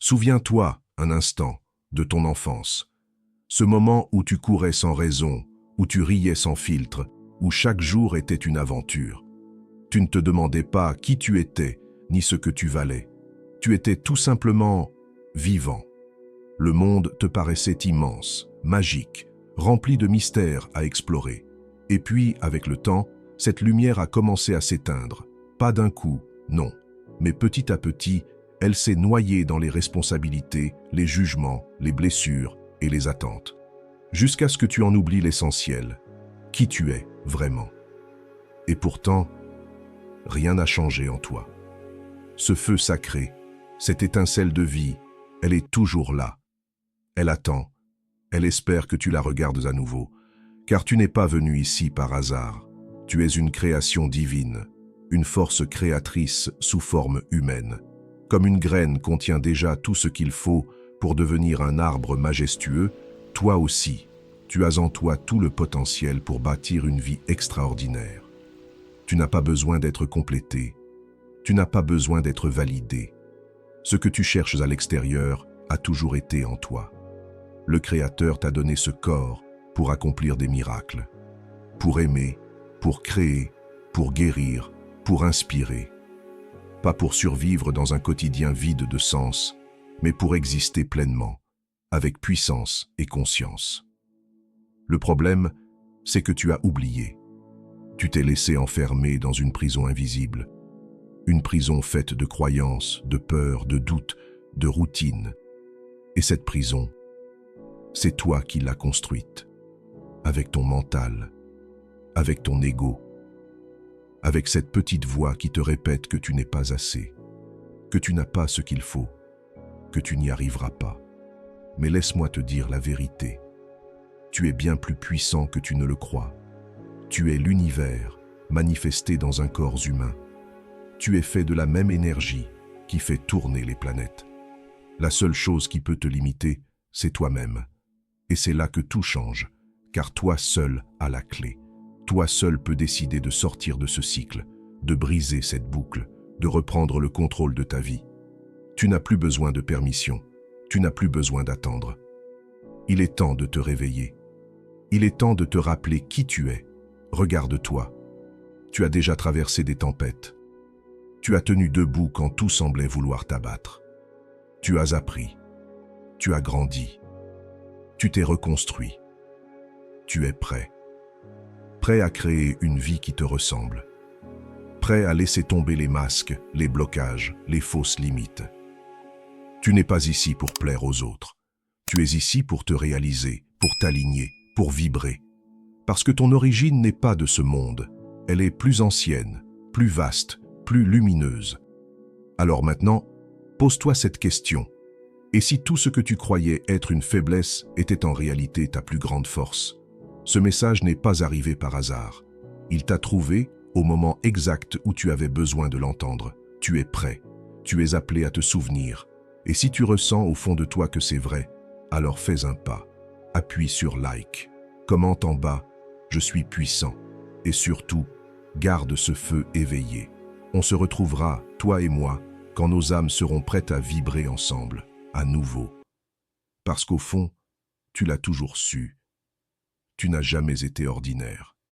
Souviens-toi, un instant, de ton enfance. Ce moment où tu courais sans raison, où tu riais sans filtre, où chaque jour était une aventure. Tu ne te demandais pas qui tu étais, ni ce que tu valais. Tu étais tout simplement vivant. Le monde te paraissait immense, magique, rempli de mystères à explorer. Et puis, avec le temps, cette lumière a commencé à s'éteindre. Pas d'un coup, non. Mais petit à petit, elle s'est noyée dans les responsabilités, les jugements, les blessures et les attentes. Jusqu'à ce que tu en oublies l'essentiel. Qui tu es, vraiment. Et pourtant, rien n'a changé en toi. Ce feu sacré, cette étincelle de vie, elle est toujours là. Elle attend, elle espère que tu la regardes à nouveau, car tu n'es pas venu ici par hasard. Tu es une création divine, une force créatrice sous forme humaine. Comme une graine contient déjà tout ce qu'il faut pour devenir un arbre majestueux, toi aussi, tu as en toi tout le potentiel pour bâtir une vie extraordinaire. Tu n'as pas besoin d'être complété, tu n'as pas besoin d'être validé. Ce que tu cherches à l'extérieur a toujours été en toi. Le Créateur t'a donné ce corps pour accomplir des miracles, pour aimer, pour créer, pour guérir, pour inspirer. Pas pour survivre dans un quotidien vide de sens, mais pour exister pleinement, avec puissance et conscience. Le problème, c'est que tu as oublié. Tu t'es laissé enfermer dans une prison invisible. Une prison faite de croyances, de peurs, de doutes, de routines. Et cette prison, c'est toi qui l'as construite, avec ton mental, avec ton ego, avec cette petite voix qui te répète que tu n'es pas assez, que tu n'as pas ce qu'il faut, que tu n'y arriveras pas. Mais laisse-moi te dire la vérité. Tu es bien plus puissant que tu ne le crois. Tu es l'univers, manifesté dans un corps humain. Tu es fait de la même énergie qui fait tourner les planètes. La seule chose qui peut te limiter, c'est toi-même. Et c'est là que tout change, car toi seul as la clé. Toi seul peux décider de sortir de ce cycle, de briser cette boucle, de reprendre le contrôle de ta vie. Tu n'as plus besoin de permission, tu n'as plus besoin d'attendre. Il est temps de te réveiller. Il est temps de te rappeler qui tu es. Regarde-toi. Tu as déjà traversé des tempêtes. Tu as tenu debout quand tout semblait vouloir t'abattre. Tu as appris. Tu as grandi. Tu t'es reconstruit. Tu es prêt. Prêt à créer une vie qui te ressemble. Prêt à laisser tomber les masques, les blocages, les fausses limites. Tu n'es pas ici pour plaire aux autres. Tu es ici pour te réaliser, pour t'aligner, pour vibrer. Parce que ton origine n'est pas de ce monde. Elle est plus ancienne, plus vaste, plus lumineuse. Alors maintenant, pose-toi cette question. Et si tout ce que tu croyais être une faiblesse était en réalité ta plus grande force? Ce message n'est pas arrivé par hasard. Il t'a trouvé au moment exact où tu avais besoin de l'entendre. Tu es prêt. Tu es appelé à te souvenir. Et si tu ressens au fond de toi que c'est vrai, alors fais un pas. Appuie sur like. Commente en bas, je suis puissant. Et surtout, garde ce feu éveillé. On se retrouvera, toi et moi, quand nos âmes seront prêtes à vibrer ensemble, à nouveau. Parce qu'au fond, tu l'as toujours su. Tu n'as jamais été ordinaire.